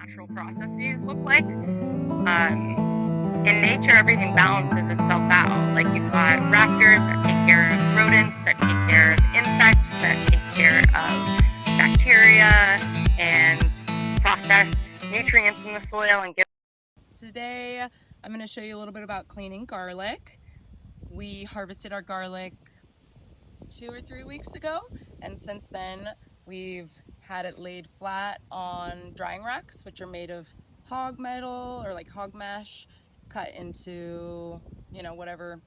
natural processes look like. In nature, everything balances itself out. Like you've got raptors that take care of rodents, that take care of insects, that take care of bacteria and process nutrients in the soil and give. Today, I'm going to show you a little bit about cleaning garlic. We harvested our garlic 2 or 3 weeks ago, and since then we've had it laid flat on drying racks, which are made of hog metal or like hog mesh, cut into whatever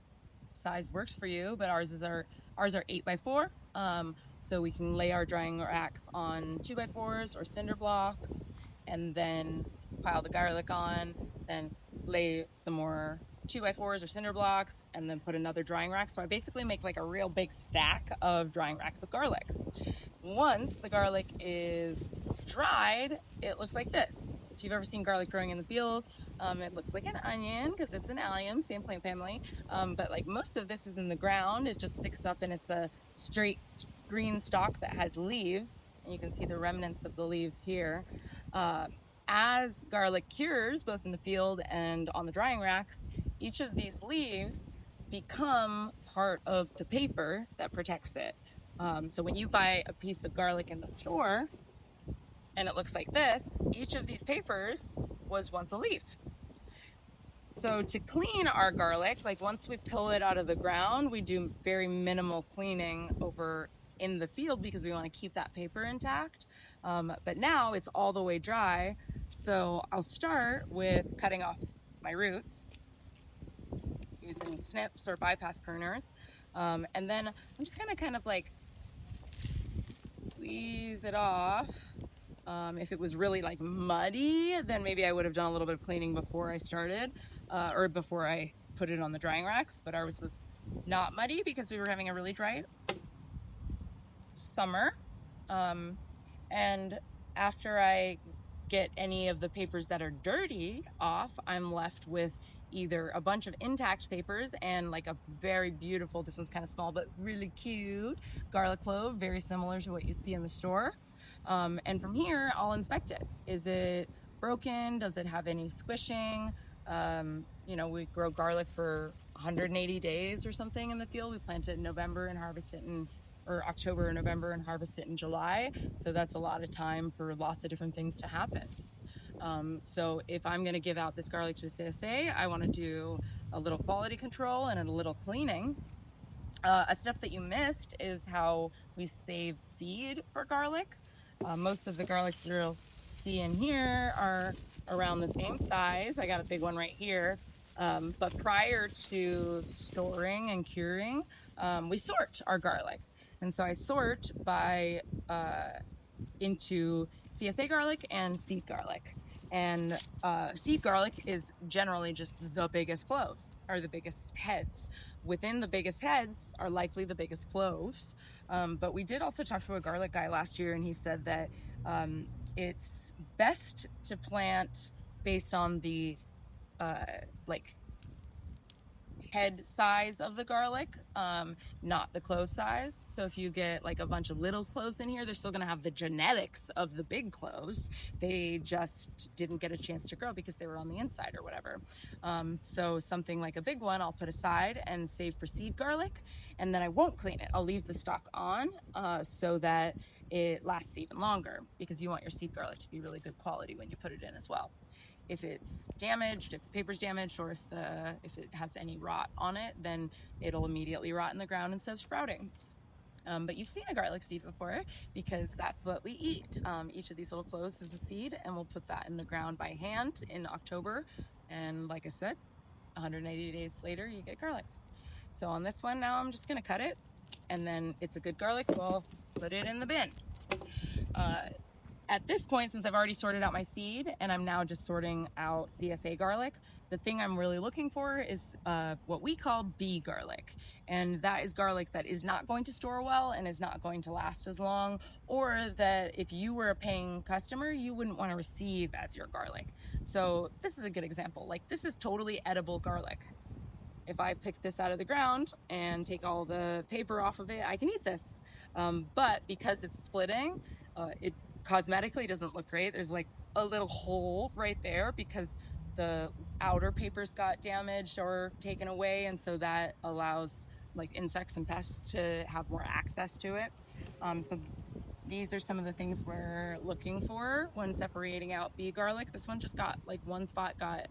size works for you. But ours are 8x4, so we can lay our drying racks on 2x4s or cinder blocks, and then pile the garlic on, then lay some more 2x4s or cinder blocks, and then put another drying rack. So I basically make like a real big stack of drying racks of garlic. Once the garlic is dried, it looks like this. If you've ever seen garlic growing in the field, it looks like an onion because it's an allium, same plant family. But like most of this is in the ground. It just sticks up and it's a straight green stalk that has leaves. And you can see the remnants of the leaves here. As garlic cures, both in the field and on the drying racks, each of these leaves become part of the paper that protects it. So when you buy a piece of garlic in the store and it looks like this, each of these papers was once a leaf. So to clean our garlic, like once we pull it out of the ground, we do very minimal cleaning over in the field because we want to keep that paper intact. But now it's all the way dry. So I'll start with cutting off my roots using snips or bypass pruners. And then I'm just gonna kind of like squeeze it off. If it was really like muddy, then maybe I would have done a little bit of cleaning before I started, or before I put it on the drying racks. But ours was not muddy because we were having a really dry summer. And after I get any of the papers that are dirty off, I'm left with either a bunch of intact papers and like a very beautiful, this one's kind of small but really cute, garlic clove, very similar to what you see in the store. And from here, I'll inspect it. Is it broken? Does it have any squishing? We grow garlic for 180 days or something in the field. We plant it in November and harvest it in October or November and harvest it in July. So that's a lot of time for lots of different things to happen. So if I'm going to give out this garlic to a CSA, I want to do a little quality control and a little cleaning. A step that you missed is how we save seed for garlic. Most of the garlics you'll see in here are around the same size. I got a big one right here. But prior to storing and curing, we sort our garlic. And so I sort by into CSA garlic and seed garlic. And seed garlic is generally just the biggest cloves, or the biggest heads. Within the biggest heads are likely the biggest cloves. But we did also talk to a garlic guy last year, and he said that it's best to plant based on the like head size of the garlic, not the clove size. So if you get like a bunch of little cloves in here, they're still gonna have the genetics of the big cloves. They just didn't get a chance to grow because they were on the inside or whatever. So something like a big one, I'll put aside and save for seed garlic, and then I won't clean it. I'll leave the stalk on so that it lasts even longer, because you want your seed garlic to be really good quality when you put it in as well. If it's damaged, if the paper's damaged, or if it has any rot on it, then it'll immediately rot in the ground instead of sprouting. But you've seen a garlic seed before, because that's what we eat. Each of these little cloves is a seed, and we'll put that in the ground by hand in October. And like I said, 180 days later, you get garlic. So on this one now, I'm just gonna cut it, and then it's a good garlic, so I'll put it in the bin. At this point, since I've already sorted out my seed and I'm now just sorting out CSA garlic, the thing I'm really looking for is what we call B garlic. And that is garlic that is not going to store well and is not going to last as long, or that if you were a paying customer, you wouldn't want to receive as your garlic. So this is a good example. Like, this is totally edible garlic. If I pick this out of the ground and take all the paper off of it, I can eat this. But because it's splitting, it cosmetically doesn't look great. There's like a little hole right there because the outer papers got damaged or taken away, and so that allows like insects and pests to have more access to it. So these are some of the things we're looking for when separating out bee garlic. This one just got like one spot got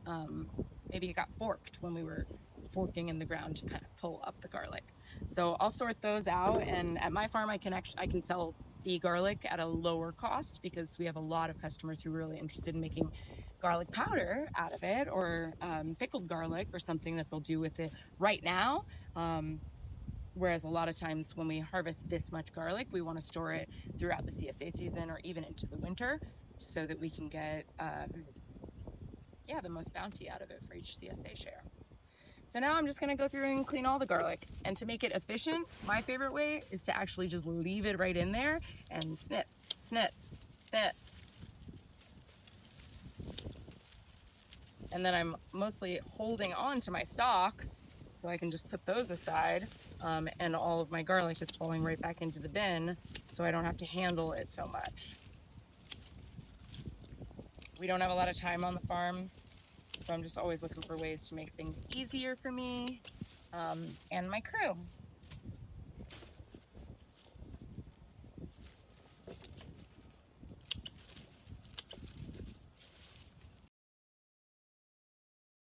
maybe it got forked when we were forking in the ground to kind of pull up the garlic. So I'll sort those out, and at my farm I can sell bee garlic at a lower cost because we have a lot of customers who are really interested in making garlic powder out of it, or pickled garlic, or something that they'll do with it right now. Whereas a lot of times when we harvest this much garlic, we want to store it throughout the CSA season or even into the winter so that we can get the most bounty out of it for each CSA share. So now I'm just going to go through and clean all the garlic. And to make it efficient, my favorite way is to actually just leave it right in there and snip, snip, snip. And then I'm mostly holding on to my stalks so I can just put those aside, and all of my garlic is falling right back into the bin so I don't have to handle it so much. We don't have a lot of time on the farm, so I'm just always looking for ways to make things easier for me and my crew.